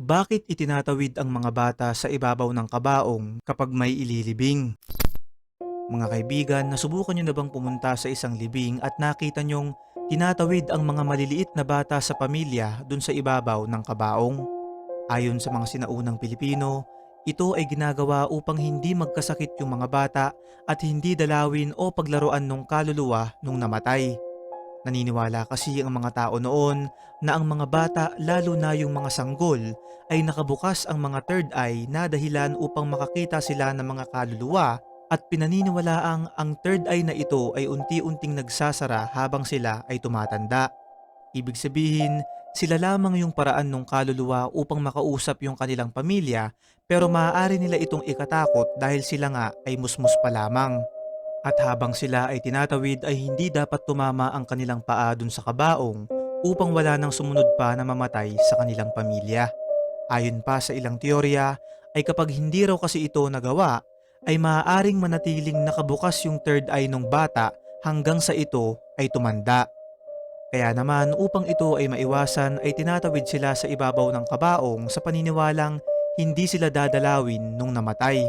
Bakit itinatawid ang mga bata sa ibabaw ng kabaong kapag may ililibing? Mga kaibigan, nasubukan nyo na bang pumunta sa isang libing at nakita nyong tinatawid ang mga maliliit na bata sa pamilya dun sa ibabaw ng kabaong? Ayon sa mga sinaunang Pilipino, ito ay ginagawa upang hindi magkasakit yung mga bata at hindi dalawin o paglaruan ng kaluluwa nung namatay. Naniniwala kasi ang mga tao noon na ang mga bata, lalo na yung mga sanggol, ay nakabukas ang mga third eye na dahilan upang makakita sila ng mga kaluluwa, at pinaniniwalaang ang third eye na ito ay unti-unting nagsasara habang sila ay tumatanda. Ibig sabihin, sila lamang yung paraan ng kaluluwa upang makausap yung kanilang pamilya, pero maaari nila itong ikatakot dahil sila nga ay musmus pa lamang. At habang sila ay tinatawid ay hindi dapat tumama ang kanilang paa dun sa kabaong upang wala nang sumunod pa na mamatay sa kanilang pamilya. Ayon pa sa ilang teorya ay kapag hindi raw kasi ito nagawa, ay maaaring manatiling nakabukas yung third eye ng bata hanggang sa ito ay tumanda. Kaya naman upang ito ay maiwasan ay tinatawid sila sa ibabaw ng kabaong sa paniniwalang hindi sila dadalawin nung namatay.